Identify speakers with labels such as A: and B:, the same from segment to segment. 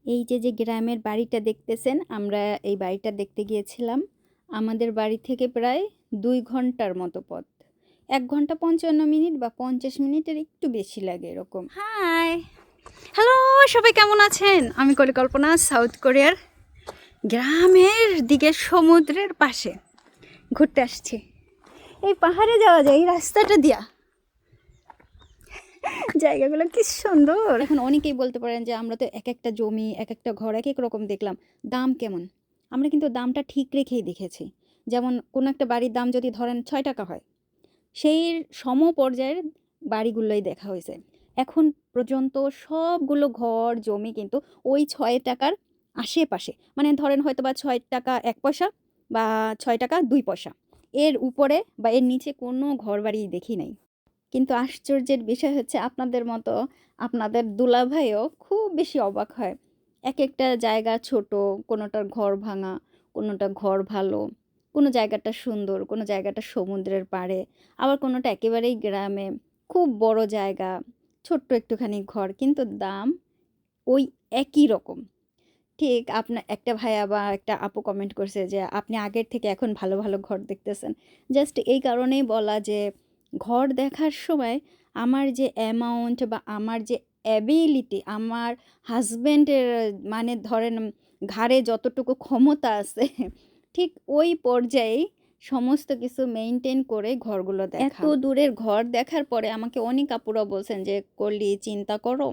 A: এই যে গ্রামের বাড়িটা দেখতেছেন, আমরা এই বাড়িটা দেখতে গিয়েছিলাম। আমাদের বাড়ি থেকে প্রায় ২ ঘন্টার মতো পথ। ১ ঘন্টা ৫৫ মিনিট বা ৫০ মিনিটের একটু বেশি লাগে এরকম। হাই! হ্যালো, সবাই কেমন আছেন? আমি কল্পনা, সাউথ কোরিয়ার গ্রামের দিকে সমুদ্রের পাশে ঘুরতে আসছি। এই পাহাড়ে যাওয়া যায় এই রাস্তাটা দিয়া। জায়গাগুলো কি সুন্দর! এখন অনেকেই বলতে পারেন যে আমরা তো এক একটা জমি, এক একটা ঘর এক এক রকম দেখলাম, দাম কেমন? আমরা কিন্তু দামটা ঠিক রেখেই দেখেছি। যেমন কোনো একটা বাড়ির দাম যদি ধরেন ৳৬ হয়, সেই সমপর্যায়ের বাড়িগুলোই দেখা হয়েছে। এখন পর্যন্ত সবগুলো ঘর জমি কিন্তু ওই ৳৬ আশেপাশে, মানে ধরেন হয়তো বা ৳৬ ১ পয়সা বা ৳৬ ২ পয়সা, এর উপরে বা এর নিচে কোনো ঘর বাড়ি দেখি নাই। কিন্তু আশ্চর্যের বিষয় হচ্ছে আপনাদের মতো আপনাদের দুলাভাইও খুব বেশি অবাক হয়। একেকটা জায়গা ছোট, কোনোটার ঘর ভাঙা, কোনোটা ঘর ভালো, কোনো জায়গাটা সুন্দর, কোনো জায়গাটা সমুদ্রের পাড়ে, আবার কোনোটা একেবারেই গ্রামে, খুব বড় জায়গা, ছোট্ট একটুখানি ঘর, কিন্তু দাম ওই একই রকম। ঠিক আপনার একটা ভাইয়া বা একটা আপু কমেন্ট করছে যে, "আপনি আগের থেকে এখন ভালো, ভালো ঘর দেখতেছেন।" জাস্ট এই কারণেই বলা যে, ঘর দেখার সময় আমার যে অ্যামাউন্ট বা আমার যে অ্যাবিলিটি, আমার হাসব্যান্ডের মানে ধরেন ঘাড়ে যতটুকু ক্ষমতা আছে, ঠিক ওই পর্যায়েই সমস্ত কিছু মেইনটেইন করে ঘরগুলো দেখা। এত দূরের ঘর দেখার পরে আমাকে অনেক আপুরা বলছেন যে, "কলি চিন্তা করো,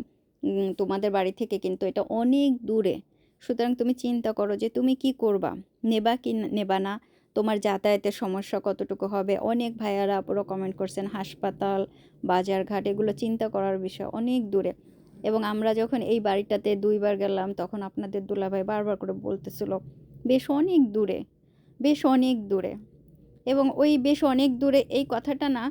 A: তোমাদের বাড়ি থেকে কিন্তু এটা অনেক দূরে। সুতরাং তুমি চিন্তা করো যে তুমি কি করবা? নেবা কি নেবা না? তোমার যাতায়াতের সমস্যা কতটুকু হবে?" অনেক ভাইয়ারা আপুরা কমেন্ট করছেন, হাসপাতাল, বাজারঘাট এগুলো চিন্তা করার বিষয়, অনেক দূরে। এবং আমরা যখন এই বাড়িটাতে ২ বার গেলাম, তখন আপনাদের দুলাভাই বারবার করে বলতেছিল, "বেশ অনেক দূরে, বেশ অনেক দূরে।" এবং ওই বেশ অনেক দূরে এই কথাটা না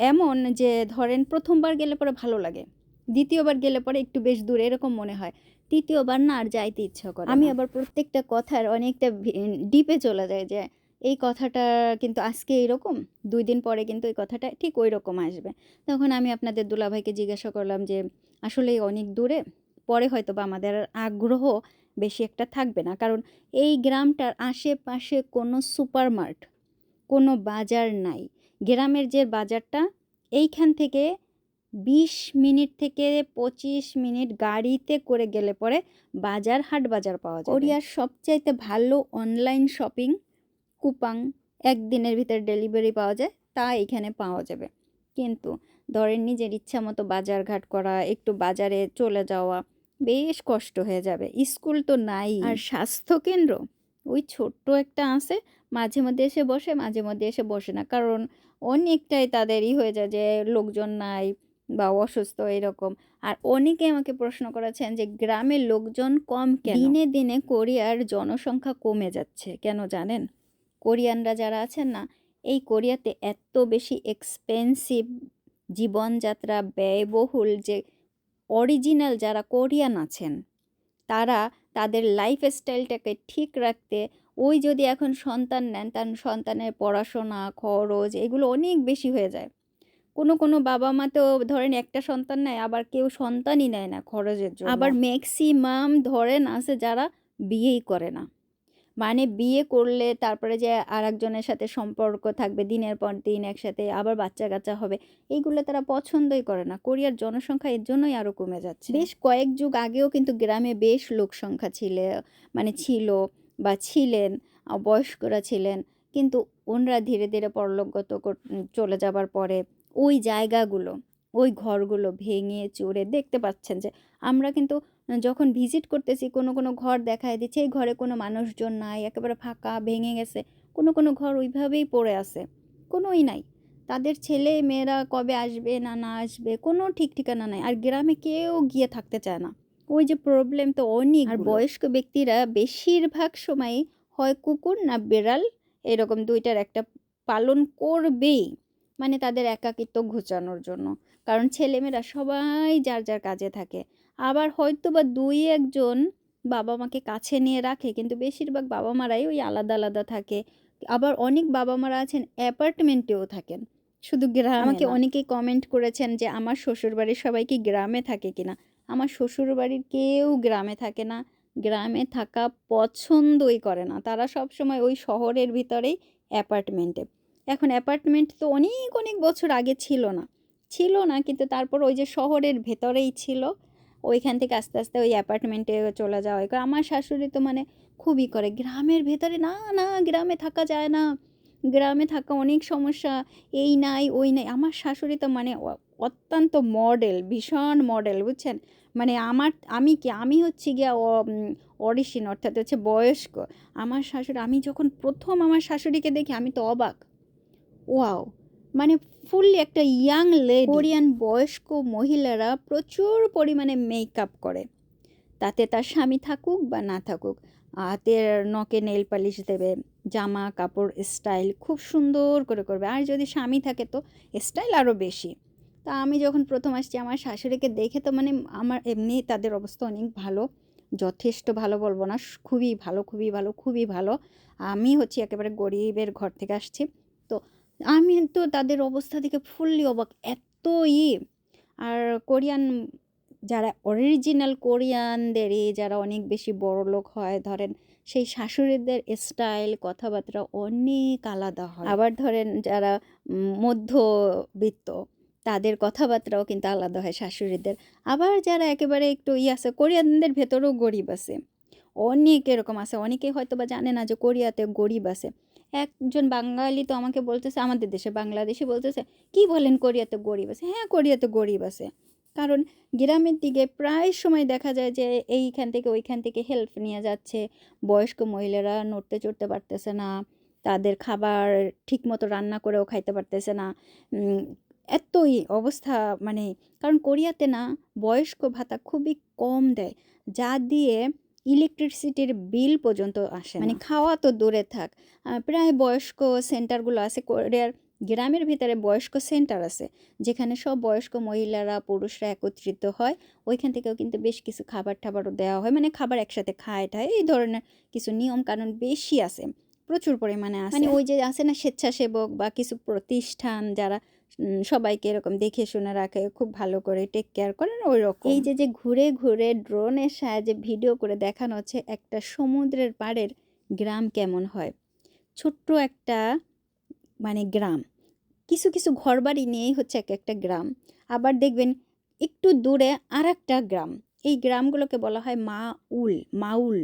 A: এমন যে ধরেন ১ম বার গেলে পরে ভালো লাগে। ২য় বার গেলে পরে একটু বেশ দূরে এরকম মনে হয়। ৩য় বার না আর যাইতে ইচ্ছা করে না। আমি আবার প্রত্যেকটা কথার অনেকটা ডিপে চলে যাই যে এই কথাটা কিন্তু আজকে এইরকম, ২ দিন পরে কিন্তু এই কথাটা ঠিক ঐরকম আসবে। তখন আমি আপনাদের দুলাভাইকে জিজ্ঞাসা করলাম যে, "আসলেই অনেক দূরে?" পরে হয়তোবা আমাদের আর আগ্রহ বেশি একটা থাকবে না। কারণ এই গ্রামটার আশেপাশে কোনো সুপারমার্ট, কোনো বাজার নাই। গ্রামের যে বাজারটা, এইখান থেকে ২০ মিনিট থেকে ২৫ মিনিট গাড়িতে করে গেলে পরে বাজার, হাট বাজার পাওয়া যাবে। কোরিয়ার সবচাইতে ভালো অনলাইন শপিং কুপাং, ১ দিনের ভিতরে ডেলিভারি পাওয়া যায়, তা এখানে পাওয়া যাবে। কিন্তু ধরেন নিজের ইচ্ছামতো বাজারঘাট করা, একটু বাজারে চলে যাওয়া বেশ কষ্ট হয়ে যাবে। স্কুল তো নাই। আর স্বাস্থ্যকেন্দ্র ওই ছোট্ট একটা আছে, মাঝে মধ্যে এসে বসে, মাঝে মধ্যে এসে বসে না। কারণ অনেকটাই তাদেরই হয়ে যায় যে লোকজন নাই বা অসুস্থ এরকম। আর অনেকে আমাকে প্রশ্ন করেছেন যে গ্রামের লোকজন কম কেন? দিনে, দিনে কোরিয়ার জনসংখ্যা কমে যাচ্ছে। কেন জানেন? কোরিয়ানরা যারা আছেন না, এই কোরিয়াতে এত বেশি এক্সপেন্সিভ জীবনযাত্রা, ব্যয়বহুল, যে অরিজিনাল যারা কোরিয়ান আছেন, তারা তাদের লাইফস্টাইলটাকে ঠিক রাখতে ওই যদি এখন সন্তান নেন, তার সন্তানের পড়াশোনা, খরচ এগুলো অনেক বেশি হয়ে যায়। কোনো বাবা-মা তো ধরেন একটা সন্তান নেয়, আবার কেউ সন্তানই নেয় না খরচের জন্য। আবার ম্যাক্সিমাম ধরেন আছে যারা বিয়েই করে না। মানে বিয়ে করলে তারপরে যে আরেকজনের সাথে সম্পর্ক থাকবে দিনের পর দিন একসাথে, আবার বাচ্চা-কাচ্চা হবে। এইগুলো তারা পছন্দই করে না। কোরিয়ার জনসংখ্যা এর জন্যই আরো কমে যাচ্ছে। বেশ কয়েক যুগ আগেও কিন্তু গ্রামে বেশ লোকসংখ্যা ছিল বা ছিলেন, বয়স্করা ছিলেন। কিন্তু ওনরা ধীরে, ধীরে পরলোকগত চলে যাবার পরে ওই জায়গাগুলো, ওই ঘরগুলো ভেঙে চুরে দেখতে পাচ্ছেন যে আমরা কিন্তু যখন ভিজিট করতেছি কোনো ঘর দেখায় দিচ্ছে, এই ঘরে কোনো মানুষজন নাই, একেবারে ফাঁকা, ভেঙে গেছে। কোনো ঘর ওইভাবেই পড়ে আছে, কোনোই নাই। তাদের ছেলে মেয়েরা কবে আসবে না আসবে কোনো ঠিক ঠিকানা নাই। আর গ্রামে কেউ গিয়ে থাকতে চায় না। ওই যে প্রবলেম তো অনেক। আর বয়স্ক ব্যক্তিরা বেশিরভাগ সময়ই হয় কুকুর না বেড়াল, এরকম ২ টার একটা পালন করবেই। মানে তাদের একাকিত্ব ঘুচানোর জন্য। কারণ ছেলেমেয়েরা সবাই যার, যার কাজে থাকে। আবার হয়তোবা ২-১ জন বাবা-মাকে কাছে নিয়ে রাখে, কিন্তু বেশিরভাগ বাবা-মারাই ওই আলাদা, আলাদা থাকে। আবার অনেক বাবা-মারা আছেন অ্যাপার্টমেন্টেও থাকেন, শুধু গ্রামে আমাকে না। অনেকেই কমেন্ট করেছেন যে আমার শ্বশুরবাড়ির সবাই কি গ্রামে থাকে কিনা? আমার শ্বশুরবাড়ির কেউ গ্রামে থাকে না, গ্রামে থাকা পছন্দই করে না। তারা সবসময় ওই শহরের ভিতরেই অ্যাপার্টমেন্টে। এখন অ্যাপার্টমেন্ট তো অনেক অনেক বছর আগে ছিল না, কিন্তু তারপর ওই যে শহরের ভেতরেই ছিল, ওইখান থেকে আস্তে আস্তে ওই অ্যাপার্টমেন্টে চলে যাওয়া হয়। কারণ আমার শাশুড়ি তো মানে খুবই করে গ্রামের ভেতরে, না না গ্রামে থাকা যায় না, গ্রামে থাকা অনেক সমস্যা, এই নাই ওই নাই। আমার শাশুড়ি তো মানে অত্যন্ত মডেল, ভীষণ মডেল, বুঝছেন? মানে আমি হচ্ছি গিয়া অরিজিন, অর্থাৎ হচ্ছে বয়স্ক। আমার শাশুড়ি, আমি যখন প্রথম আমার শাশুড়িকে দেখি আমি তো অবাক, ওয়াও, মানে ফুললি একটা ইয়াং লেডি। কোরিয়ান বয়স্ক মহিলারা প্রচুর পরিমাণে মেকআপ করে, তাতে তার স্বামী থাকুক বা না থাকুক। হাতের নখে নেল পালিশ দেবে, জামা কাপড় স্টাইল খুব সুন্দর করে করবে, আর যদি স্বামী থাকে তো স্টাইল আরও বেশি। তা আমি যখন প্রথম আসছি আমার শাশুড়িকে দেখে তো মানে আমার এমনি তাদের অবস্থা অনেক ভালো, যথেষ্ট ভালো বলবো না, খুবই ভালো, খুবই ভালো, খুবই ভালো। আমি হচ্ছি একেবারে গরিবের ঘর থেকে আসছি, তো আমি তো তাদের অবস্থা দেখে ফুললি অবাক, এত আর কোরিয়ান যারা অরিজিনাল কোরিয়ানদেরই যারা অনেক বেশি বড়লোক হয়, ধরেন সেই শাশুড়িদের স্টাইল কথাবার্তা অনেক আলাদা হয়। আবার ধরেন যারা মধ্যবিত্ত, তাদের কথাবার্তাও কিন্তু আলাদা হয় শাশুড়িদের। আবার যারা একেবারে একটু আছে, কোরিয়ানদের ভেতরেও গরিব আছে, অনেক এরকম আছে, অনেকে হয়তো বা জানে না যে কোরিয়াতে গরিব আছে। একজন বাঙালি তো আমাকে বলতেছে, আমাদের দেশে বাংলাদেশি বলতেছে, কি বলেন কোরিয়াতে গরিব আছে? হ্যাঁ, কোরিয়াতে গরিব আছে, কারণ গ্রামের দিকে প্রায় সময় দেখা যায় যে এইখান থেকে ওইখান থেকে হেল্প নিয়ে যাচ্ছে, বয়স্ক মহিলারা নড়তে চড়তে পারতেছে না, তাদের খাবার ঠিক মতো রান্না করেও খাইতে পারতেছে না, এতই অবস্থা মানে। কারণ কোরিয়াতে না বয়স্ক ভাতা খুবই কম দেয়, যা দিয়ে ইলেকট্রিসিটির বিল পর্যন্ত আসে মানে খাওয়া তো দূরে থাক। প্রায় বয়স্ক সেন্টারগুলো আছে কোরিয়ার, গ্রামের ভিতরে বয়স্ক সেন্টার আছে, যেখানে সব বয়স্ক মহিলারা পুরুষরা একত্রিত হয়, ওইখান থেকেও কিন্তু বেশ কিছু খাবার টাবারও দেওয়া হয়, মানে খাবার একসাথে খায় এই ধরনের কিছু নিয়ম কানুন বেশি আছে, প্রচুর পরিমাণে আছে। মানে ওই যে আছে না স্বেচ্ছাসেবক বা কিছু প্রতিষ্ঠান যারা সবাইকে এরকম দেখে শুনে রাখে, খুব ভালো করে টেক কেয়ার করেন, ওই রকম। এই যে ঘুরে ঘুরে ড্রোনের সাহায্যে ভিডিও করে দেখানো হচ্ছে একটা সমুদ্রের পাড়ের গ্রাম কেমন হয়, ছোট্ট একটা মানে গ্রাম, কিছু কিছু ঘরবাড়ি নিয়েই হচ্ছে এক একটা গ্রাম। আবার দেখবেন একটু দূরে আর একটা গ্রাম, এই গ্রামগুলোকে বলা হয় মাউল।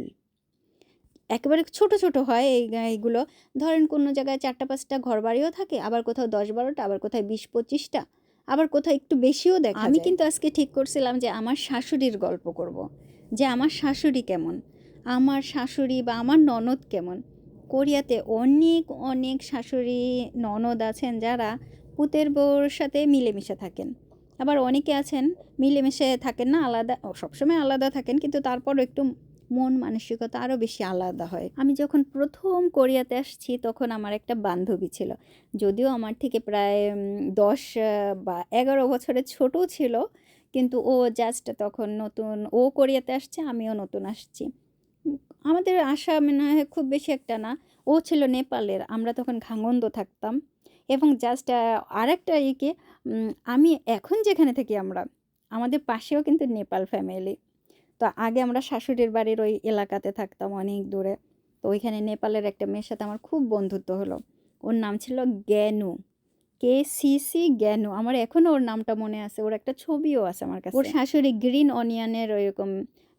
A: একেবারে ছোট ছোট হয় এইগুলো, ধরেন কোনো জায়গায় 4-5টা ঘরবাড়িও থাকে, আবার কোথাও 10-12টা, আবার কোথায় 20-25টা, আবার কোথাও একটু বেশিও দেখা যায়। আমি কিন্তু আজকে ঠিক করছিলাম যে আমার শাশুড়ির গল্প করব, যে আমার শাশুড়ি কেমন, আমার শাশুড়ি বা আমার ননদ কেমন। কোরিয়াতে অনেক অনেক শাশুড়ি ননদ আছেন যারা পুতের বউর সাথে মিলেমিশে থাকেন, আবার অনেকে আছেন মিলেমিশে থাকেন না, আলাদা, সবসময় আলাদা থাকেন, কিন্তু তারপরও একটু মন মানসিকতা আরও বেশি আলাদা হয়। আমি যখন প্রথম কোরিয়াতে আসছি তখন আমার একটা বান্ধবী ছিল, যদিও আমার থেকে প্রায় 10 বা 11 বছরের ছোট ছিল, কিন্তু ও জাস্ট তখন নতুন, ও কোরিয়াতে আসছে, আমিও নতুন আসছি। আমাদের আশা মনে হয় খুব বেশি একটা না। ও ছিল নেপালের, আমরা তখন ঘাঙ্গন্দ থাকতাম, এবং জাস্ট আরেকটা কি, আমি এখন যেখানে থাকি আমাদের পাশেও কিন্তু নেপাল ফ্যামিলি। তো আগে আমরা শাশুড়ির বাড়ির ওই এলাকাতে থাকতাম অনেক দূরে, তো ওইখানে নেপালের একটা মেয়ের সাথে আমার খুব বন্ধুত্ব হলো, ওর নাম ছিল জ্ঞানু, জ্ঞানু। আমার এখনও ওর নামটা মনে আছে, ওর একটা ছবিও আছে আমার কাছে। ওর শাশুড়ি গ্রিন অনিয়নের ওইরকম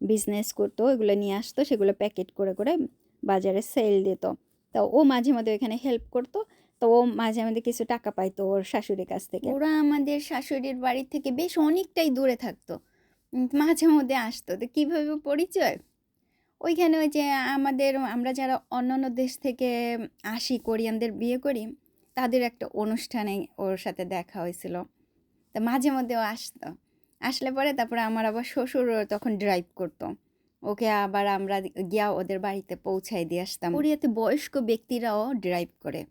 A: বিজনেস করতো, ওইগুলো নিয়ে আসতো, সেগুলো প্যাকেট করে করে বাজারে সেল দিত, তো ও মাঝে মধ্যে ওইখানে হেল্প করতো, তো ও মাঝে মধ্যে কিছু টাকা পাইতো ওর শাশুড়ির কাছ থেকে। ওরা আমাদের শাশুড়ির বাড়ির থেকে বেশ অনেকটাই দূরে থাকতো, মাঝে মধ্যে আসতো। তো কীভাবে পরিচয়, ওইখানে ওই যে আমরা যারা অন্যান্য দেশ থেকে আসি, কোরিয়ানদের বিয়ে করি, তাদের একটা অনুষ্ঠানে ওর সাথে দেখা হয়েছিল, তা মাঝে মধ্যে ও আসতো, আসলে পরে তারপরে আমার আবার শ্বশুর তখন ড্রাইভ করতো, ওকে আবার আমরা গিয়া ওদের বাড়িতে পৌঁছাই দিয়ে আসতাম। কোরিয়াতে বয়স্ক ব্যক্তিরাও ড্রাইভ করে,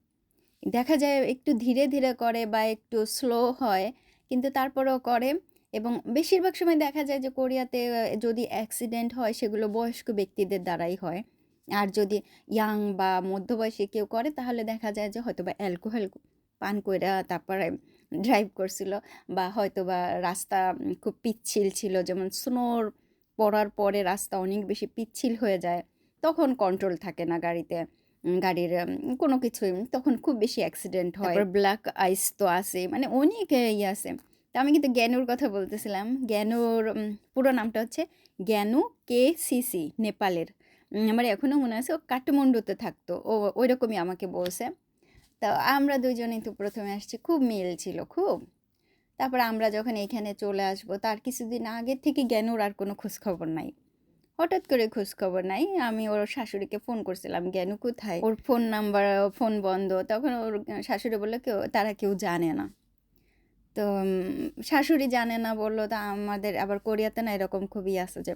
A: দেখা যায় একটু ধীরে ধীরে করে বা একটু স্লো হয়, কিন্তু তারপরেও করে। এবং বেশিরভাগ সময় দেখা যায় যে কোরিয়াতে যদি অ্যাক্সিডেন্ট হয় সেগুলো বয়স্ক ব্যক্তিদের দ্বারাই হয়, আর যদি ইয়াং বা মধ্যবয়সী কেউ করে তাহলে দেখা যায় যে হয়তো বা অ্যালকোহল পান কইরা তারপরে ড্রাইভ করছিল, বা হয়তো বা রাস্তা খুব পিচ্ছিল ছিল, যেমন স্নোর পড়ার পরে রাস্তা অনেক বেশি পিচ্ছিল হয়ে যায়, তখন কন্ট্রোল থাকে না গাড়িতে, গাড়ির কোনো কিছুই, তখন খুব বেশি অ্যাক্সিডেন্ট হয়। তারপর ব্ল্যাক আইস তো আছে, মানে অনেক ইয়ে আছে। তো আমি কিন্তু জ্ঞানুর কথা বলতেছিলাম। জ্ঞানুর পুরো নামটা হচ্ছে জ্ঞানু KCC, নেপালের। আমার এখনও মনে আছে, ও কাঠমান্ডুতে থাকতো, ও ওই রকমই আমাকে বলছে। তো আমরা দুজনেই তো প্রথমে আসছি, খুব মিল ছিল খুব। তারপর আমরা যখন এইখানে চলে আসবো, তার কিছুদিন আগে থেকে জ্ঞানুর আর কোনো খোঁজখবর নাই, হঠাৎ করে খোঁজখবর নাই। আমি ওর শাশুড়িকে ফোন করছিলাম, জ্ঞানু কোথায়, ওর ফোন নাম্বার, ফোন বন্ধ। তখন ওর শাশুড়ি বললো তারা কেউ জানে না। তো শাশুড়ি জানে না বললো, তা আমাদের আবার কোরিয়াতে না এরকম খুবই আছে যে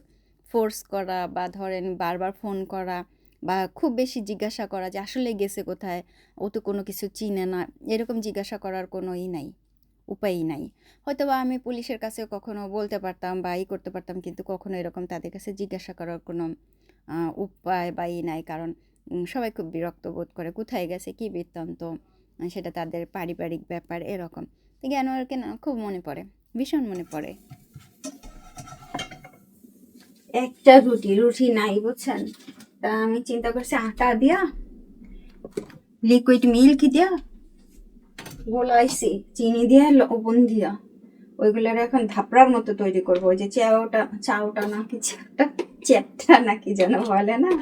A: ফোর্স করা, বা ধরেন বারবার ফোন করা, বা খুব বেশি জিজ্ঞাসা করা যে আসলে গেছে কোথায়, ও তো কোনো কিছু চিনে না, এরকম জিজ্ঞাসা করার কোনোই নাই, উপায়ই নাই। হয়তো বা আমি পুলিশের কাছে কখনো বলতে পারতাম বা করতে পারতাম, কিন্তু কখনো এরকম তাদের কাছে জিজ্ঞাসা করার কোনো উপায় বা নাই, কারণ সবাই খুব বিরক্ত বোধ করে, কোথায় গেছে, কী বৃত্তান্ত, সেটা তাদের পারিবারিক ব্যাপার এরকম। তো জ্ঞানওয়ারকে না খুব মনে পড়ে, ভীষণ মনে পড়ে। একটা রুটি নাই বুঝছেন, তা আমি চিন্তা করছি আটা দিয়া, লিকুইড মিল্ক দিয়া গোলাইছি, চিনি দিয়া, লবণ দিয়া, ওইগুলোর এখন ধাপড়ার মতো তৈরি করবো। ওই যে চাউটা নাকি চ্যাপটা নাকি যেন বলে না,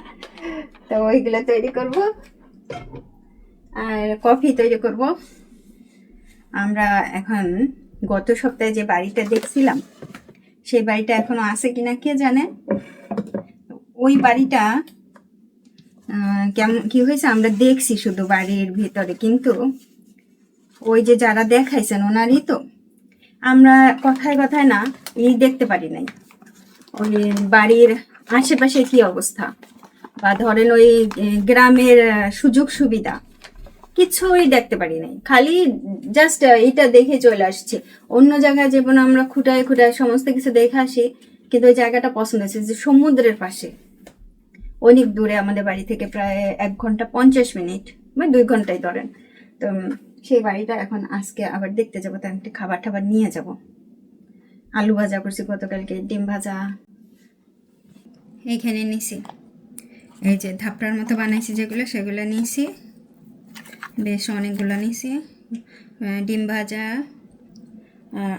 A: তো ওইগুলো তৈরি করব, আর কফি তৈরি করব। আমরা এখন গত সপ্তাহে যে বাড়িটা দেখছিলাম, সেই বাড়িটা এখনো আছে কিনা কে জানে। ওই বাড়িটা কেমন কি হয়েছে আমরা দেখছি শুধু বাড়ির ভিতরে, কিন্তু ওই যে যারা দেখাইছেন ওনারই তো, আমরা কথায় কথায় না দেখতে পারি নাই ওই বাড়ির আশেপাশে কি অবস্থা, বা ধরেন ওই গ্রামের সুযোগ সুবিধা কিছুই দেখতে পারি নাই, খালি জাস্ট এটা দেখে চলে আসছে। অন্য জায়গায় যেমন আমরা খুঁটায় খুঁটায় সমস্ত কিছু দেখে আসি, কিন্তু ওই জায়গাটা পছন্দ হয়েছে যে সমুদ্রের পাশে, অনেক দূরে আমাদের বাড়ি থেকে, প্রায় 1 ঘন্টা 50 মিনিট বা 2 ঘন্টায় ধরেন। তো সেই বাড়িটা এখন আজকে আবার দেখতে যাবো, তার একটু খাবার টাবার নিয়ে যাব। আলু ভাজা করছি গতকালকে, ডিম ভাজা এইখানে নিছি, এই যে ধাপড়ার মতো বানাইছি যেগুলো, সেগুলো নিয়েছি, বেশ অনেকগুলো নিয়েছি। ডিম ভাজা,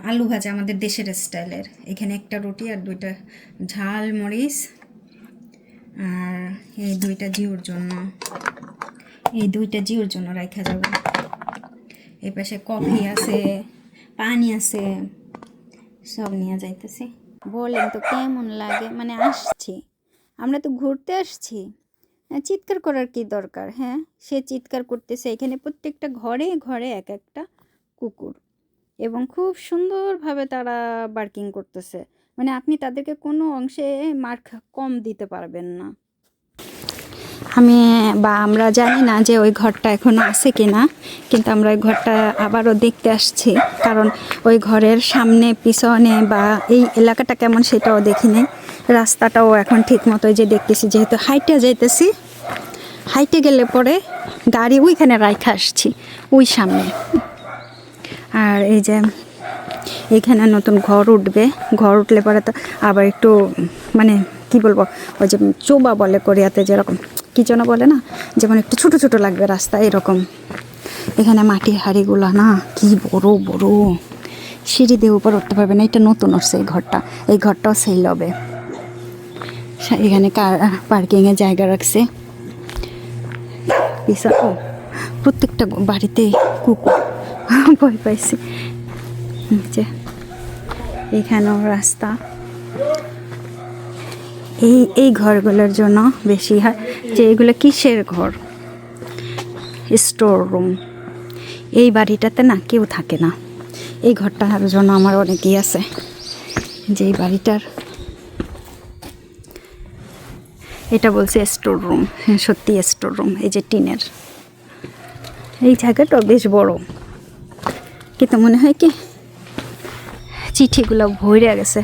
A: আলু ভাজা আমাদের দেশের স্টাইলের, এখানে একটা রুটি আর 2টা ঝাল মরিচ, আর এই 2টা জিউর জন্য, এই 2টা জিউর জন্য রাখা যাবে। এই পাশে কফি আছে, পানি আছে, সব নিয়ে যাইতেছি। বলেন তো কেমন লাগে, মানে আসছি, আমরা তো ঘুরতে আসছি, চিৎকার করার কি দরকার? হ্যাঁ, সে চিৎকার করতেছে, এখানে প্রত্যেকটা ঘরে ঘরে এক একটা কুকুর, এবং খুব সুন্দরভাবে তারা বার্কিং করতেছে, মানে আপনি তাদেরকে কোনো অংশে মার্ক কম দিতে পারবেন না। আমরা জানি না যে ওই ঘরটা এখনো আছে কিনা, কিন্তু আমরা ওই ঘরটা আবারও দেখতে আসছি, কারণ ওই ঘরের সামনে পিছনে বা এই এলাকাটা কেমন সেটাও দেখিনি, রাস্তাটাও এখন ঠিক মতো যে দেখতেছি, যেহেতু হাইটে যাইতেছি, হাইটে গেলে পরে গাড়ি ওইখানে রাইখা আসছি ওই সামনে। আর এই যে এখানে নতুন ঘর উঠবে, ঘর উঠলে পরে তো আবার একটু মানে কি বলবো, ওই যে চোবা বলে কোরিয়াতে, যেরকম কি যেন বলে না, যেমন একটু ছোট ছোট লাগবে রাস্তা এরকম। এখানে মাটির হাঁড়িগুলো না কি বড় বড়, সিঁড়ি দিয়ে উপর উঠতে পারবে না। এটা নতুন উঠছে এই ঘরটা, এই ঘরটাও সেল হবে। এখানে কার পার্কিংয়ের জায়গা রাখছে, প্রত্যেকটা বাড়িতে কুকুর, ভয় পাইছি। যে এখানেও রাস্তা, এই ঘরগুলোর জন্য বেশি হয় যে এগুলো কিসের ঘর, স্টোর রুম। এই বাড়িটাতে না কেউ থাকে না, এই ঘরটার জন্য আমার অনেকেই আছে, যে এই বাড়িটার এটা বলছে স্টোর রুম, সত্যি স্টোর রুম। এই যে টিনের এই জায়গাটা বেশ বড়, কিন্তু মনে হয় কি চিঠিগুলো ভরে গেছে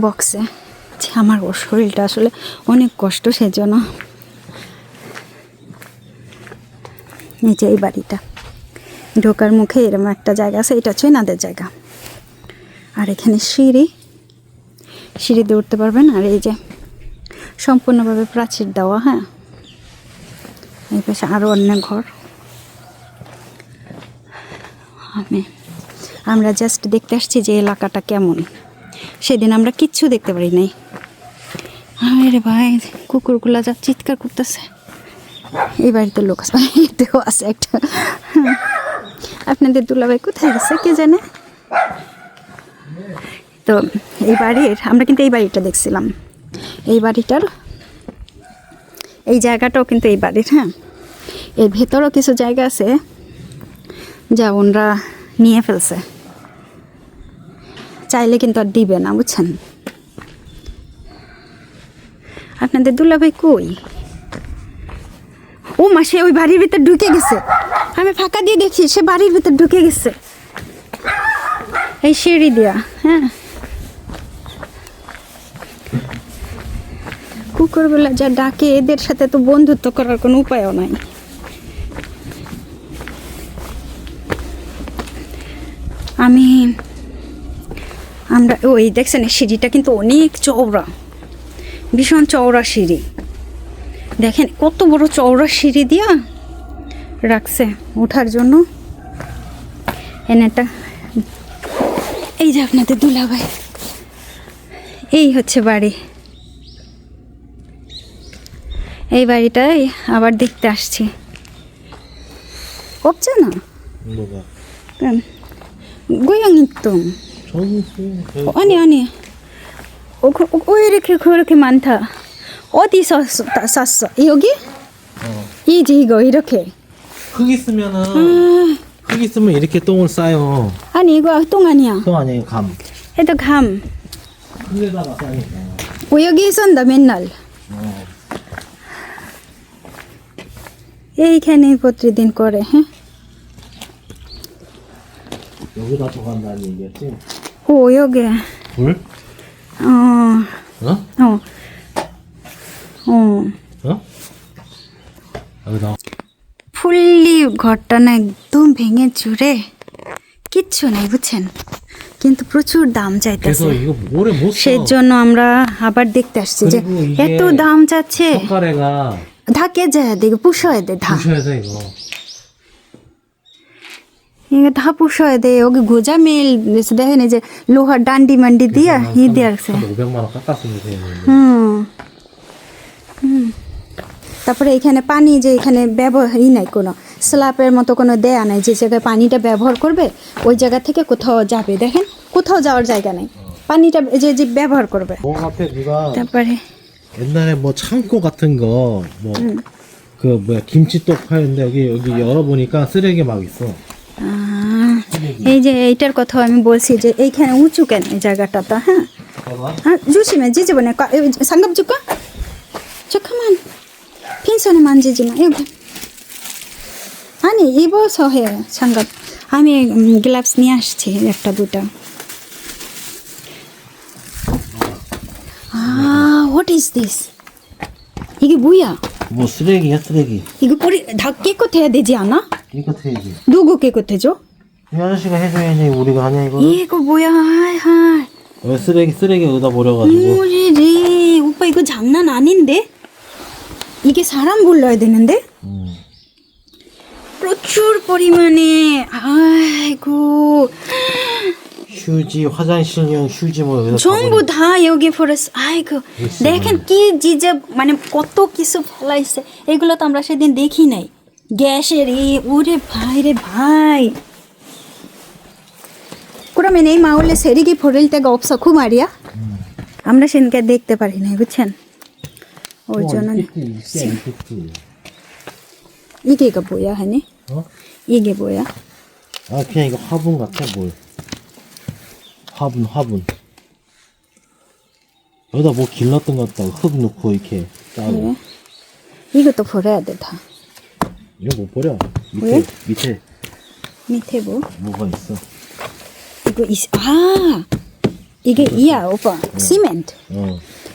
A: বক্সে। আমার ওর শরীরটা আসলে অনেক কষ্ট, সেজন্য। এই যে এই বাড়িটা, ঢোকার মুখে এরকম একটা জায়গা আছে, এটা হচ্ছে এনাদের জায়গা। আর এখানে সিঁড়ি দিয়ে উঠতে পারবেন। আর এই যে সম্পূর্ণভাবে প্রাচীর দেওয়া। হ্যাঁ, এই পাশে আরও অন্য ঘর। আমরা জাস্ট দেখতে আসছি যে এলাকাটা কেমন। সেদিন আমরা কিচ্ছু দেখতে পারি নাই। আরে ভাই, কুকুরগুলা যা চিৎকার করতেছে। এই বাড়িতে লোক আছে, এতেও আছে একটা। আপনাদের দুলাভাই কোথায় গেছে কে জানে। তো এই বাড়ির, আমরা কিন্তু এই বাড়িটা দেখছিলাম, এই বাড়িটার এই জায়গাটাও কিন্তু এই বাড়ির। হ্যাঁ, এর ভেতরও কিছু জায়গা আছে যা ওনরা নিয়ে ফেলছে, চাইলে কিন্তু আর দিবে না, বুঝছেন। আপনাদের দুলাভাই কই? ও মা, সে ওই বাড়ির ভিতর ঢুকে গেছে। আমি ফাঁকা দিয়ে দেখি সে বাড়ির ভিতর ঢুকে গেছে এই সিঁড়ি দিয়া। হ্যাঁ, কুকুরগুলা যা ডাকে, এদের সাথে তো বন্ধুত্ব করার কোনো উপায়ও নাই। আমরা ওই দেখছেন সিঁড়িটা কিন্তু অনেক চওড়া, ভীষণ চওড়া সিঁড়ি। দেখেন কত বড় চওড়া সিঁড়ি দিয়া রাখছে ওঠার জন্য। এনেটা এই যে আপনাদের দুলাভাই, এই হচ্ছে বাড়ি। এই বাড়িটাই আবার দেখতে আসছি। 없지 않아?
B: 뭐가?
A: 그럼 고양이 똥. 아니. 왜 이렇게 그렇게 많다? 어디서 샀어? 여기? 이지 이거 이렇게.
B: 흙 있으면은 흙 있으면 이렇게 똥을 싸요.
A: 아니 이거 똥 아니야.
B: 똥 아니에요, 감.
A: 얘도 감.
B: 흙에다가 싸니까.
A: 여기 있었다 맨날. এইখানে প্রতিদিন করে। হ্যাঁ,
B: 여기다 들어간다는 얘기였지?
A: 오 여기.
B: 불?
A: 어.
B: 여기다.
A: ফুললি ঘরটা না একদম ভেঙে চুরে কিচ্ছু নাই, বুঝছেন, কিন্তু প্রচুর দাম চাইতেছে।
B: 그래서 이거 오래 못 써.
A: সেজন্য আমরা আবার দেখতে আসছি যে
B: 그리고 이게
A: এত দাম চাচ্ছে।
B: 석가래가
A: 다 깨져야 돼, 이거 부셔야 돼 다.
B: 부셔야 돼 이거.
A: 이거 다 부셔야 돼. 여기 고자밀 দেখেন এই যে লোহার ডান্ডি মান্ডি দিয়া ই দিয়ে রাখছে।
B: 500만 원 깎았으면 되는데.
A: তারপরে এখানে পানি যে এখানে ব্যবহারই নাই, কোনো স্ল্যাপের মতো কোনো দেয়া নাই যে জায়গায় পানিটা ব্যবহার করবে ওই জায়গা থেকে কোথাও যাবে। দেখেন কোথাও যাওয়ার জায়গা নেই, পানিটা যে ব্যবহার করবে।
B: 뭐 앞에 누가
A: তারপরে
B: 옛날에 뭐 창고 같은 거 뭐 그 뭐야 김치떡 파는데 여기 열어보니까 쓰레기 막 있어.
A: এই যে এইটার কথা আমি বলছি যে এইখানে উঁচু কেন এই জায়গাটা। হ্যাঁ, 조심해 찢어보네. 장갑 줄까? 잠깐만, 핀손에 만지지 마. 여기. 아니 입어서 해 장갑. আমি গ্লাভস নিয়ে আসছি একটা দুটা। what is this? 이게 뭐야?
B: 뭐 쓰레기야 쓰레기.
A: 이거 뿌리 다 깨끗해야 되지 않아?
B: 깨끗해야지.
A: 누구 깨끗해져?
B: 이 아저씨가 해줘야지 우리가 하냐 이거.
A: 이거 뭐야? 하이.
B: 왜 쓰레기 여기다 버려가지고.
A: 뭐지? 오빠 이거 장난 아닌데? 이게 사람 불러야 되는데? প্রচুর পরিমাণে। 아이고.
B: 휴지 화장실용 휴지 뭐 여기다
A: 전부 다 여기 버렸어. 아이고. দেখেন কি জিজে মানে কত কিছু ফেলাইছে। এগুলো তো আমরা সেদিন দেখি নাই। গ্যাসের এই ওরে ভাই রে ভাই. 그러면 이 마을에 세력이 버릴 데가 없어 그 말이야? আমরা সেদিনকে দেখতে পারি নাই, বুঝছেন, ওই জন্য। 이게 뭐야 하니? 이게 뭐야?
B: 아 그냥 이거 화분 같아 뭘. 화분. 여기다 뭐 길렀던 것 같다. 흙 넣고 이렇게 따로.
A: 그래? 이것도 버려야 돼 다.
B: 이거 못 버려.
A: 왜?
B: 밑에
A: 뭐?
B: 뭐가 있어.
A: 이거 이게 이야 오빠. 시멘트.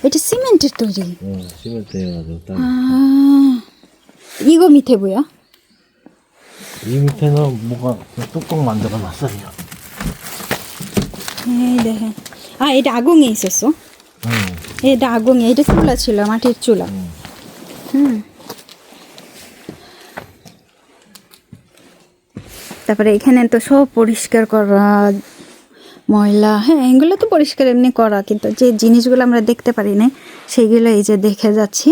A: 이게 시멘트 또지.
B: 시멘트 해가지고 따로.
A: 이거 밑에 뭐야?
B: 이 밑에는 뭐가 뚜껑 만들어 놨어 그냥.
A: এই দেখেন এটা আগুনে এসেছো এটা আগুনে এটা চুলা ছিল মাটির চুলা তারপরে এখানে তো সব পরিষ্কার করা ময়লা, হ্যাঁ এগুলো তো পরিষ্কার এমনি করা, কিন্তু যে জিনিসগুলো আমরা দেখতে পারি না সেইগুলো এই যে দেখে যাচ্ছি।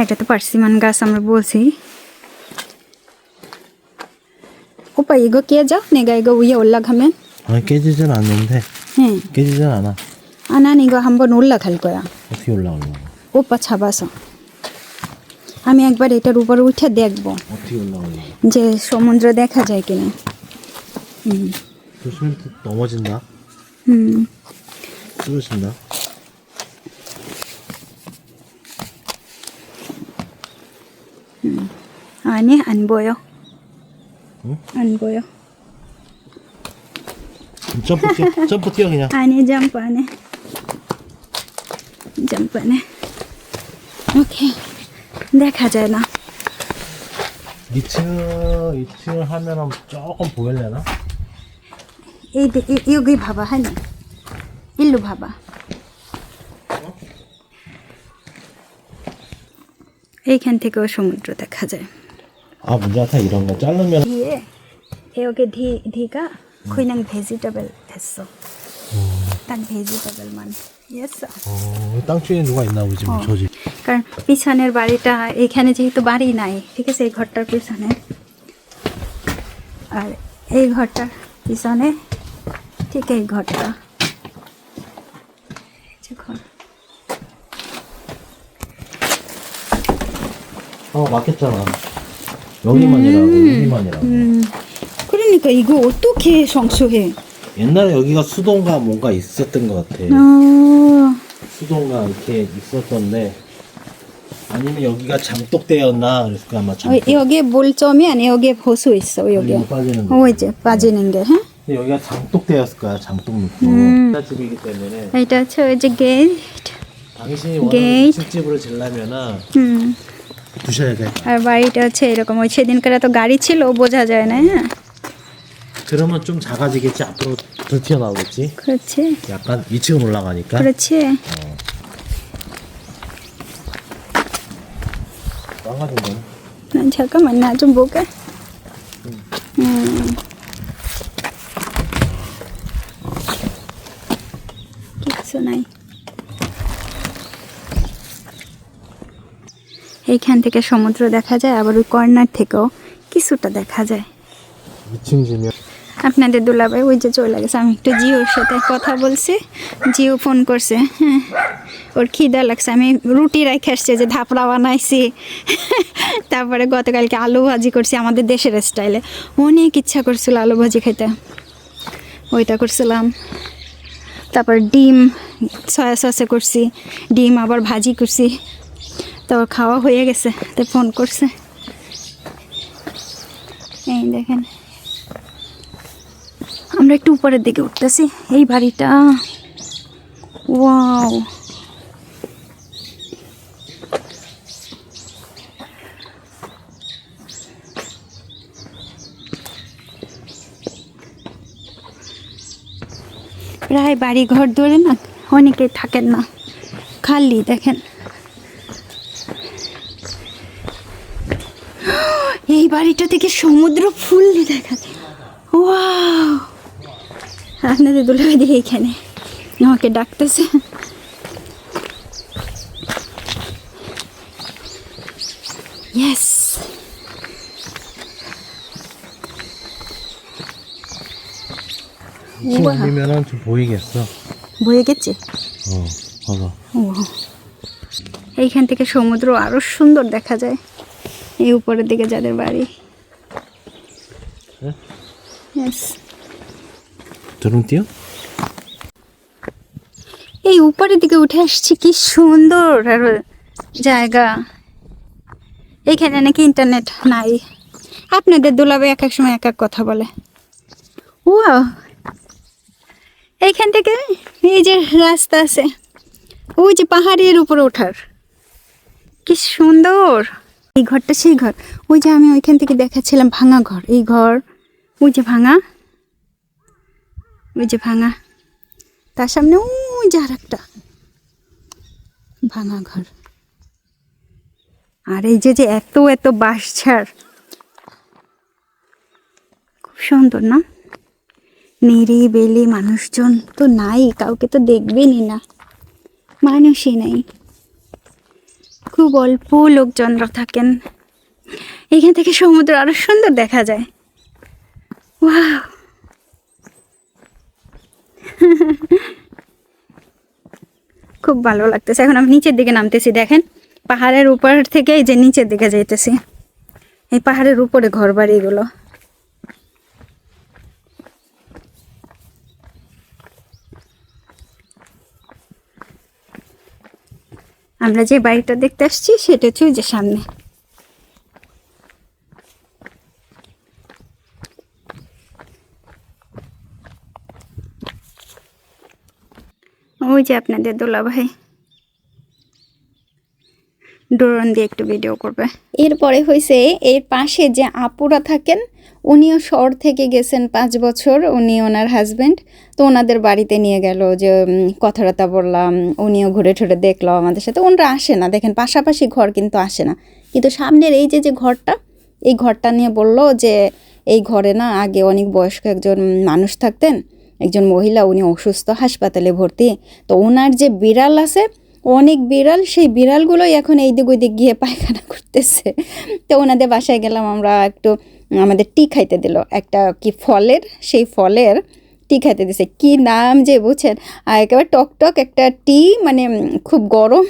A: একটা তো পার্সিমান গাছ আমরা বলছি। 오빠 이거 깨져? 내가 이거 위에 올라가면?
B: 아니 깨지진 않는데.
A: 응.
B: 깨지진 않아.
A: 아, 난 이거 한번 올라갈 거야.
B: 어떻게 올라오려고?
A: 오빠 잡아서. আমি একবার এটার উপরে উঠে দেখব
B: 어떻게 올라오려고?
A: যে সমুদ্র দেখা যায় কিনা।
B: 조심해 넘어진다. 쓰러진다.
A: 아니 안 보여.
B: 응?
A: 안 보여.
B: 점프 뛰어. 점프 뛰어 그냥.
A: 아니 점프 안 해. 점프 안 해. 오케이. দেখা যায় না।
B: 2층을 하면은 조금 보일래나?
A: 여기 봐봐 하니. 일로 봐봐. এইখান থেকেও সমুদ্র দেখা যায়।
B: 아 문제가 이런 거 자르면.
A: 뒤에 여기 뒤가 그냥 베지터블 됐어. 딱 베지터블만. 예스.
B: 땅 주위에 누가 있나 보지 뭐 저지.
A: কারণ পিছনের বাড়িটা এখানে যেহেতু বাড়ি নাই, ঠিক আছে, এই ঘরটার পিছনে আর এই ঘরটার পিছনে ঠিক এই ঘরটা ঘর।
B: 맞겠잖아. 여기만이라고. 여기만이라고.
A: 그러니까 이거 어떻게 성수해?
B: 옛날에 여기가 수도인가 뭔가 있었던 것 같아. 수도인가 이렇게 있었던데 아니면 여기가 장독대였나 그랬을까 아마 장독.
A: 여기에 물점이 아니 여기에 보수 있어 여기.
B: 빠지는 거.
A: 이제 빠지는 게. 해?
B: 근데 여기가 장독대였을 거야. 장독 느낌. 집이기 때문에.
A: এটা হচ্ছে ওই যে গেট।
B: 당신이 원하는 집집으로 지려면은 부셔야 돼.
A: আর বাড়িটা হচ্ছে এরকম, ওই সেদিনকার তো গাড়ি ছিল বোঝা যায় না। হ্যাঁ
B: 그러면 좀 작아지겠지. 앞으로 더 튀어나오겠지.
A: 그렇지.
B: 약간 2층 올라가니까.
A: 그렇지.
B: 망가진다.
A: 난 잠깐만 나 좀 볼게. কিছু নাই। এইখান থেকে সমুদ্র দেখা যায়, আবার ওই কর্নার থেকেও কিছুটা দেখা যায়।
B: 2층 지면
A: আপনাদের দুলাভাই ওই যে চলে গেছে। আমি একটু জিওর সাথে কথা বলছি, জিও ফোন করছে। হ্যাঁ ওর খিদা লাগছে, আমি রুটি রেখে আসছি যে ধাপড়া বানাইছি, তারপরে গতকালকে আলু ভাজি করছি আমাদের দেশের স্টাইলে। অনেক ইচ্ছা করছিল আলু ভাজি খেতে, ওইটা করছিলাম। তারপর ডিম সয়া সসে করছি, ডিম আবার ভাজি করছি। তারপর খাওয়া হয়ে গেছে, তাই ফোন করছে। এই দেখেন আমরা একটু উপরের দিকে উঠতেছি। এই বাড়িটা ওয়াও, প্রায় বাড়ি ঘর ধরে না অনেকে থাকেন না, খালি দেখেন। এই বাড়িটা থেকে সমুদ্র ফুললি দেখা যায়। ওয়াও, আপনাদের দুলাভাই দিয়ে এইখানে আমাকে ডাকতেছে। ইয়েস,
B: 지금 올리면은 좀 보이겠어.
A: বইয়েগেছে।
B: 봐봐.
A: ও, এইখান থেকে সমুদ্র আরো সুন্দর দেখা যায়। এই উপরের দিকে যাদের বাড়ি। ইয়েস,
B: 드론 띄어?
A: এই উপরের দিকে উঠে আসছি, কি সুন্দর আর জায়গা। এইখানে নাকি ইন্টারনেট নাই। আপনাদের দুলাভাই এক এক সময় এক এক কথা বলে। ওয়াও, এইখান থেকে এই যে রাস্তা আছে, ওই যে পাহাড়ের উপরে ওঠার, কি সুন্দর। এই ঘরটা সেই ঘর, ওই যে আমি ওইখান থেকে দেখাচ্ছিলাম ভাঙা ঘর, এই ঘর, ওই যে ভাঙা, ওই যে ভাঙা, তার সামনে ওই যে আর একটা ভাঙা ঘর। আর এই যে যে এত এত বাঁশঝাড়, খুব সুন্দর না? নিরিবিলি, মানুষজন তো নাই, কাউকে তো দেখবেনই না, মানুষই নেই, খুব অল্প লোকজনরা থাকেন। এখান থেকে সমুদ্র আরো সুন্দর দেখা যায়। ওয়াও, খুব ভালো লাগতেছে। এখন আমি নিচের দিকে নামতেছি, দেখেন পাহাড়ের উপর থেকে এই যে নিচের দিকে যাইতেছি। এই পাহাড়ের উপরে ঘর বাড়িগুলো। আমরা যে বাড়িটা দেখতে আসছি সেটা হচ্ছে ওই যে সামনে। ওই যে আপনাদের দোলা ভাই ড্রোন দিয়ে একটু ভিডিও করবে। এরপরে হয়েছে এর পাশে যে আপুরা থাকেন, উনিও শহর থেকে গেছেন 5 বছর, উনি ওনার হাজবেন্ড, তো ওনাদের বাড়িতে নিয়ে গেল, যে কথাবার্তা বললাম, উনিও ঘুরে ঠুরে দেখলো আমাদের সাথে। ওনারা আসে না, দেখেন পাশাপাশি ঘর কিন্তু আসে না, কিন্তু সামনের এই যে যে ঘরটা, এই ঘরটা নিয়ে বলল যে এই ঘরে না আগে অনেক বয়স্ক একজন মানুষ থাকতেন, একজন মহিলা, উনি অসুস্থ, হাসপাতালে ভর্তি, তো ওনার যে বিড়াল আছে, অনেক বিড়াল, সেই বিড়ালগুলোই এখন এই দিক ওই দিক গিয়ে পায়খানা করতেছে। তো ওনাদের বাসায় গেলাম আমরা, একটু আমাদের টি খাইতে দিল, একটা কি ফলের, সেই ফলের টি খাইতে দিছে, কি নাম যে বুঝছেন, আর একেবারে টক টক একটা টি, মানে খুব গরম,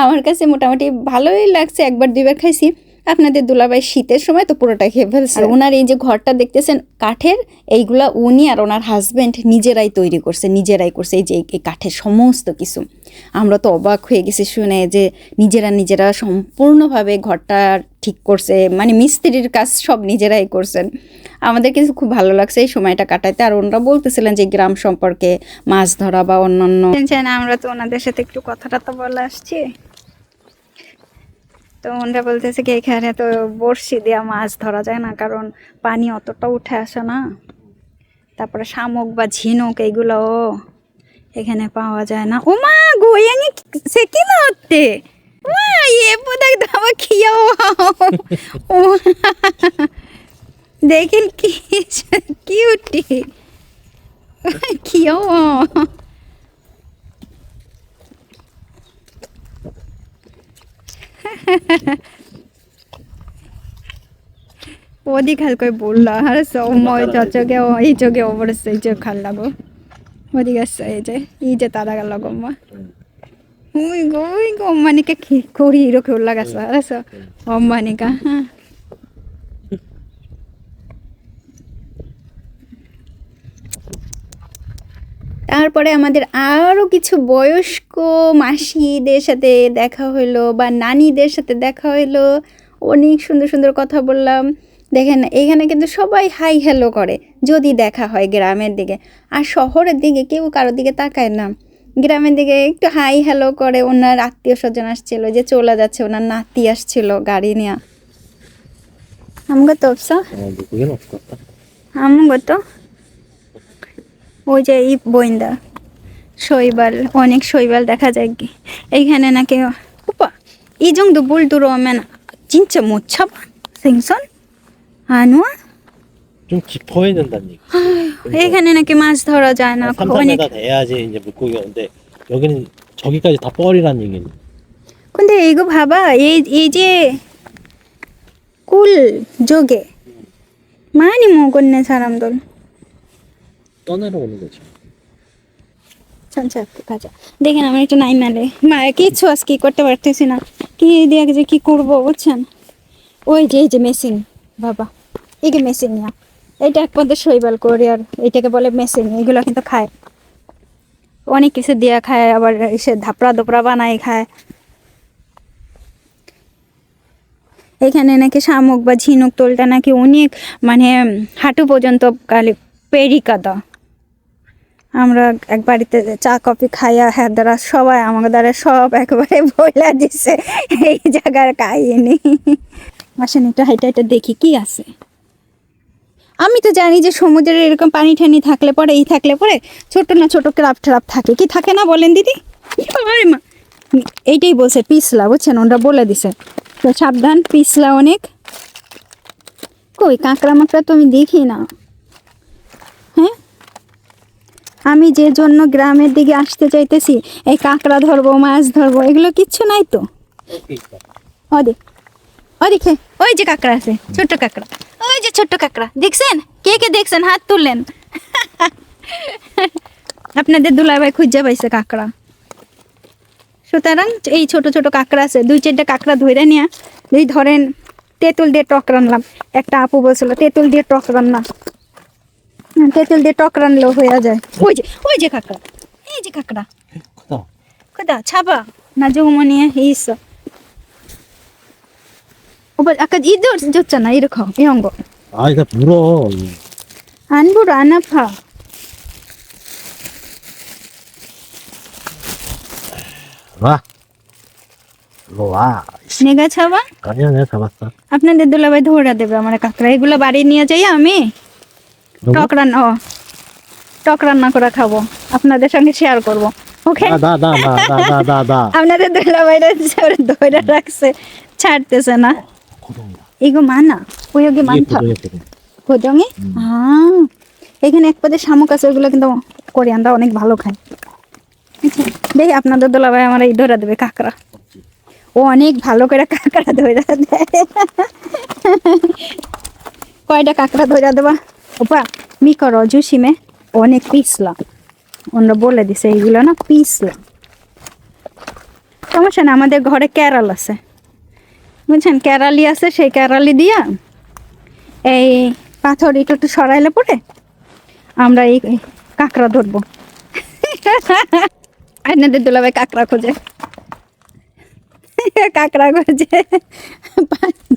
A: আমার কাছে মোটামুটি ভালোই লাগছে, একবার দুইবার খাইছি। আপনাদের দুলাভাই শীতের সময় তো পুরোটা খেয়ে ফেলছে। আর ওনার এই যে ঘরটা দেখতেছেন কাঠের, এইগুলা উনি আর ওনার হাজবেন্ড নিজেরাই তৈরি করছে, নিজেরাই করছে, এই যে এই কাঠের সমস্ত কিছু। আমরা তো অবাক হয়ে গেছি শুনে যে নিজেরা সম্পূর্ণভাবে ঘরটা ঠিক করছে, মানে মিস্ত্রির কাজ সব নিজেরাই করছেন। আমাদের কিছু খুব ভালো লাগছে এই সময়টা কাটাইতে। আর ওনারা বলতেছিলেন যে গ্রাম সম্পর্কে, মাছ ধরা বা অন্যান্য। আমরা তো ওনাদের সাথে একটু কথাটা তো বলে আসছি, তো ওনারা বলতেছে কি এখানে তো বড়শি দেওয়া মাছ ধরা যায় না, কারণ পানি অতটা উঠে আসে না, তারপরে শামুক বা ঝিনুক এইগুলোও এখানে পাওয়া যায় না। ও মা গোয়াঙ্গি সে কি মারতে, মা ये পুদাক দাবা খিয়াও, ও দেখেন কি কিউটি খিয়াও। 어디 갈 걸 몰라. 알았어. 엄마 저쪽에 이쪽에 오버렸어. 이쪽 가려고. 어디 갔어 이제 따라가려고 엄마. 이거 엄마니까 골이 이렇게 올라갔어. 알았어. 엄마니까. তারপরে আমাদের আরও কিছু বয়স্ক মাসিদের সাথে দেখা হইলো বা নানিদের সাথে দেখা হইলো, অনেক সুন্দর সুন্দর কথা বললাম। দেখেন এখানে কিন্তু সবাই হাই হ্যালো করে যদি দেখা হয় গ্রামের দিকে, আর শহরের দিকে কেউ কারোর দিকে তাকায় না, গ্রামের দিকে একটু হাই হ্যালো করে। ওনার আত্মীয় স্বজন আসছিল, যে চলে যাচ্ছে, ওনার নাতি আসছিল গাড়ি নিয়ে। 아무것도 없어?
B: 누구긴 없었다.
A: 아무것도? ওই যে ই বইন্দা শৈবাল, অনেক শৈবাল দেখা যায় এইখানে নাকি। 오빠 이 정도 물 들어오면 진짜 못 잡아? 생선? 안 와?
B: 좀 깊어야 된다는 얘기.
A: এখানে নাকি মাছ ধরা যায় না, অনেক।
B: 3-4m 돼야지 이제 물고기가 오는데 여기는 저기까지 다 뻘이란 얘기는.
A: 근데 이거 봐봐, 이제 꿀 저게 많이 먹었네 사람들.
B: 떠내려오는 거지.
A: 천천히 가자. দেখেন আমার একটু নাই মেলে, কিছু আজ কি করতে পারতেছি না, কি দিয়ে যে কি করবো বুঝছেন। ওই যে এই যে মেশিন, বাবা এই যে মেশিন নিয়া, এটা এক পদের শৈবাল করি, আর এইটাকে বলে মেশিন। এগুলো কিন্তু খায়, অনেক কিছু দিয়া খায়, আবার এসে ধাপড়া দোপড়া বানাই খায়। এখানে নাকি শামুক বা ঝিনুক তোলটা নাকি অনেক, মানে হাঁটু পর্যন্ত কালি পেরি কাদা। আমরা এক বাড়িতে চা কফি খাইয়া হ্যাঁ দ্বারা সবাই আমাকে দ্বারা সব একবারে বইলা দিছে এই জায়গার কাহিনী। আসেন একটু হাইটা হাইটা দেখি কি আছে। আমি তো জানি যে সমুদ্রের এরকম পানি ঠানি থাকলে পরে থাকলে পরে ছোট না ছোট ক্রাব ট্রাব থাকে, কি থাকে না বলেন দিদি? আরে মা, এইটাই বলছে পিছলা, বুঝছেন, ওরা বলে দিছে তো সাবধান, পিছলা অনেক। কই কাঁকড়া মাকড়া তো আমি দেখি না। হ্যাঁ, আমি যে জন্য গ্রামের দিকে আসতে চাইতেছি, এই কাঁকড়া ধরবো মাছ ধরবো এগুলো কিচ্ছু নাই তো। ওদিক ওদিকে ওই যে কাঁকড়া আছে, ছোট্ট কাঁকড়া, ওই যে ছোট্ট কাঁকড়া দেখছেন? কে কে দেখছেন হাত তুললেন। আপনাদের দুলাভাই খুঁজে পাইছে কাঁকড়া। সুতরাং এই ছোট ছোট কাঁকড়া আছে, 2-4টা কাঁকড়া ধরে নিয়ে এই ধরেন তেঁতুল দিয়ে টক রানলাম। একটা আপু বলছিল তেঁতুল দিয়ে টক রান্না, তেঁতুল দিয়ে টক রানলেও হয়ে যায়। ওই যে কাঁকড়া, এই যে কাঁকড়া,
B: 크다.
A: 크다. 잡아. 나중에 있어. 오빠 아까 이들 줬잖아. 이렇게 이런 거.
B: 아, 이거 물어.
A: 안 불어 안 아파.
B: 와. 일로 와.
A: 내가 잡아?
B: 아니야, 내가 잡았어.
A: আপনাদের দুলাভাই ধরে দেবে আমার কাঁকড়া। এগুলো বাড়ি নিয়ে যাই আমি
B: 누구?
A: টক রান্না করে খাবো, আপনাদের সঙ্গে শেয়ার করব। ওকে,
B: 나.
A: আপনাদের দুলাভাইরা ধরে রাখছে, ছাড়তেছে না।
B: 고동이다.
A: 이거 많아. ওই 여기
B: 이게
A: 많다.
B: 고동이거든.
A: গোদঙে এখানে এক পদে শামুক আছে, ওইগুলো কিন্তু কোরিয়ানরা অনেক ভালো খায়। আচ্ছা, দেখি আপনাদের দুলাভাই আমার এই ধরে দেবে কাঁকড়া। ও অনেক ভালো করে কাঁকড়া ধরে দেয়। কয়টা কাঁকড়া ধরে দেবা ওপা? মিকো রজুসিমে অনেক পিছলা, ওরা বলে দিছে এইগুলো না পিছলা। সমস্যা না, আমাদের ঘরে ক্যারাল আছে, বুঝছেন, ক্যারালি আছে, সেই ক্যারালি দিয়া এই পাথর একটু সরাইলে পরে আমরা এই কাঁকড়া ধরবো। আপনাদের দুলাভাই কাঁকড়া খোঁজে, কাঁকড়া খোঁজে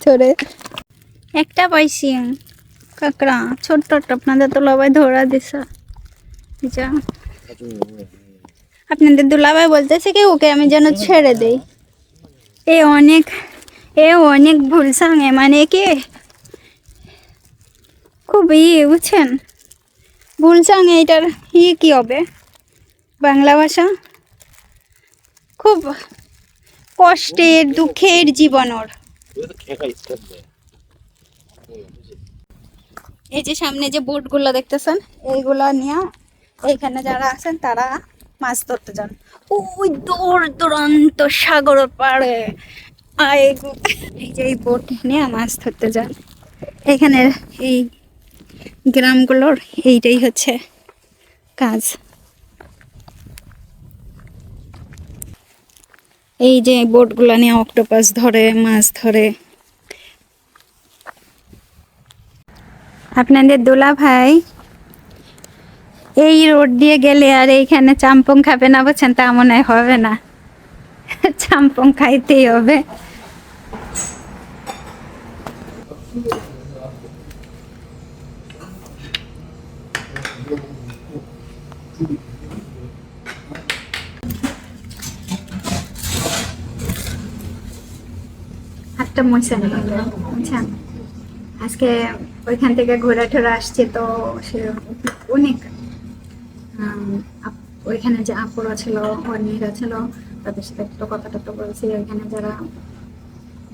A: ধরে একটা পাইছি কাঁকড়া ছোট্ট, আপনাদের দুলাভাই ধরা দিছে। যা আপনাদের দুলাভাই বলতেছে কি ওকে আমি যেন ছেড়ে দেই। এ অনেক ভুলসাঙে, মানে কি খুব বুঝছেন, ভুলসাঙে, এটার কি হবে বাংলা ভাষা? খুব কষ্টের দুঃখের জীবন ওর।
B: 여기서 개가 있을 텐데.
A: এই যে সামনে যে বোটগুলো দেখতেছেন, এইগুলা নিয়ে এইখানে যারা আছেন তারা মাছ ধরতে যান ওই দূর দূরান্ত সাগর পাড়ে। এই যে এই বোট নিয়ে মাছ ধরতে যান। এখানে এই গ্রামগুলোর এইটাই হচ্ছে কাজ। এই যে বোটগুলো নিয়ে অক্টোপাস ধরে, মাছ ধরে। আপনাদের দোলা ভাই এই রোড দিয়ে গেলে আর এইখানে চাম্পং খাবে না, বলছেন, তা মনে হয় হবে না। চাম্পং খাইতেই হবে। হাতটা মশা নেই, বুঝছেন, আজকে ওইখান থেকে ঘোরা টোরা আসছে তো সে অনেক ওইখানে যে আপুরা ছিল, অনেকরা ছিল, তাদের সাথে একটু কথা টথা বলছি। ওইখানে যারা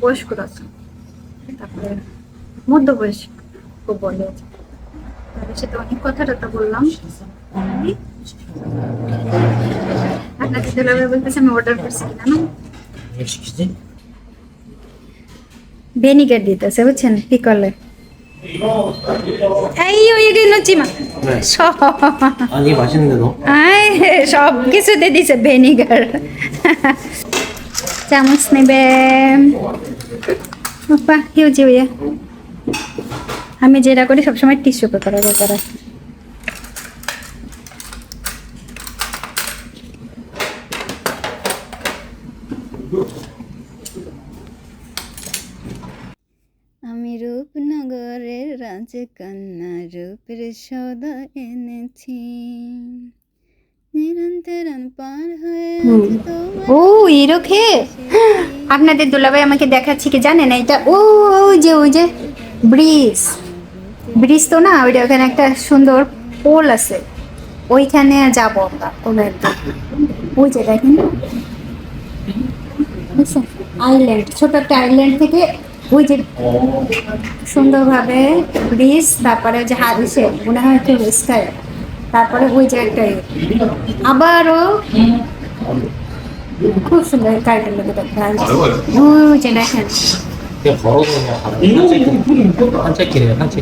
A: বয়স্করা আছে, তারপরে মধ্যবয়স্ক বলে, তাদের সাথে অনেক কথা টথা বললাম। আপনাদের দুলাভাই বলতেছে আমি অর্ডার করছি কিনা না,
B: 왜 시키지?
A: ভিনিগার দিতেছে, বুঝছেন, পিকলে। এই ওই নচিমা
B: 왜?
A: সব
B: 아니, 맛있는데 너?
A: সব কিছুতে দিছে ভিনিগার। চামচ নেবে বাবা, হিউজ হইয়া। আমি যেটা করি সবসময় টিস্যু পেপারের উপরে। আমি রূপনগরের রাজকন্যা, রূপের সদা এনেছি, নিরন্তরন পার হয়ে আছে তোমার ও এরকে আপনাদের দুলাভাই আমাকে দেখাচ্ছে কি জানেন এটা ওই যে ব্রিজ ব্রিজ তো না ওইটা ওখানে একটা সুন্দর পোল আছে ওইখানে যাব আমরা কোনো একদিন ওই যে দেখেন আইল্যান্ড ছোট একটা আইল্যান্ড থেকে ওই যে সুন্দরভাবে ব্রিজ তারপরে যে হারিসে মনে হয় একটু স্কাই তারপরে ওই যে একটা আবারও খুব সুন্দর গাড়িটার লেগে দেখতে ওই যে দেখেন
B: 그냥 걸어서 그냥 가면 산책길이에요, 산책.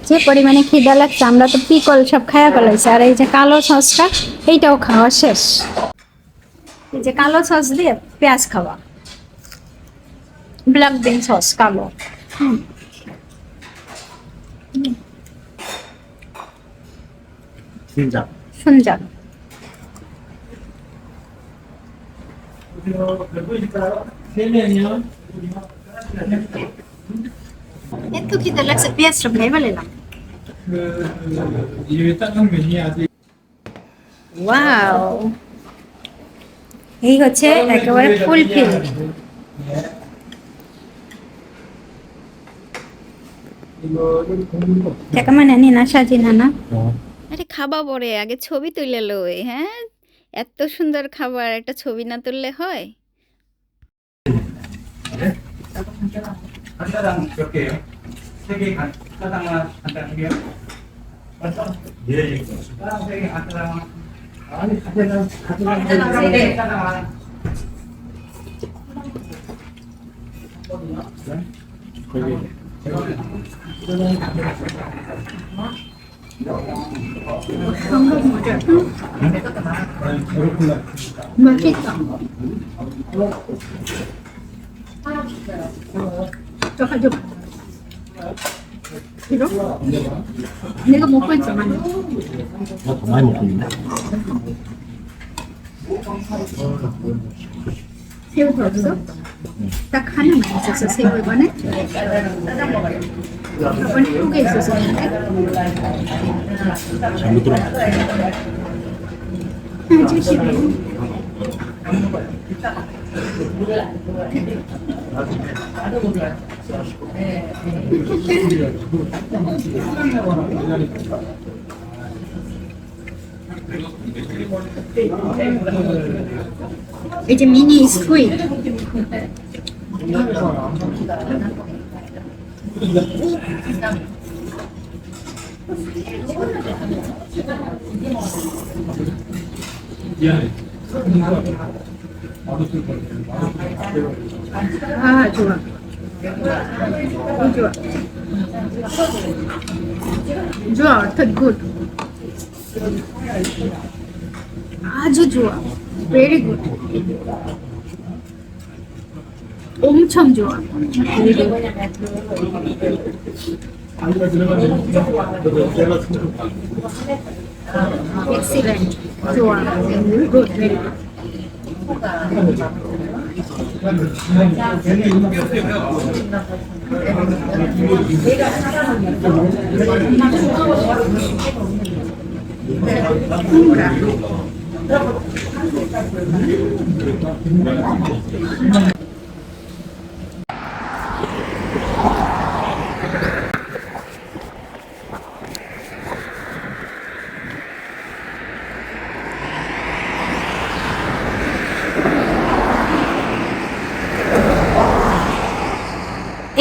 A: যে পরিমাণে খিদা লাগছে আমরা তো পিকল সব খায়া ফেলাইছি আর এই যে কালো সসটা এইটাও খাওয়া শেষ এই যে কালো সস দিয়ে পেঁয়াজ খাওয়া ব্ল্যাক বিন সস কালো
B: 진짜.
A: শুনজান এত খিদা লাগছে পেঁয়াজটা ভেবে ফেলাম
C: 이게 작은 면이 아직
A: ওয়াও এই হচ্ছে একেবারে ফুলফিল টাকা মানে নি না সাজি না আরে খাবা পরে আগে ছবি তুলে লই হ্যাঁ এত সুন্দর খাবার একটা ছবি না তুললে হয়
C: 간짜장 몇 개요? 3개 간짜장만 간짜장이요? 맞죠? 예. 짜장 3개 간짜장 아니 간짜장 3개 간짜장
A: 맛있다 저 가져 싫어? 내가 먹고 있잖아
B: 더 많이 먹겠는데?
A: 새우도 없어? 딱 하나만 있었어 새우 이번에 이번에 2개 있었었는데
B: 잘못 들어갔어.
A: 70원 이제 미니 스퀴드
C: 미안해.
A: 아 좋아 좋아 좋아 어택 굿 아주 좋아 very good 엄청 좋아 excellent 좋아 good very good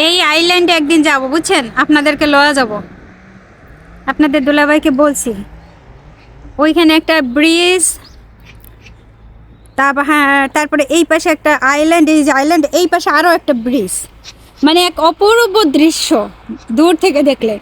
A: এই আইল্যান্ডে একদিন যাব বুঝছেন আপনাদেরকে লয়া যাব আপনাদের দুলাভাইকে বলছি ওইখানে একটা ব্রিজ তারপরে এই পাশে একটা আইল্যান্ড এই যে আইল্যান্ড এই পাশে আরও একটা ব্রিজ মানে এক অপূর্ব দৃশ্য দূর থেকে দেখলে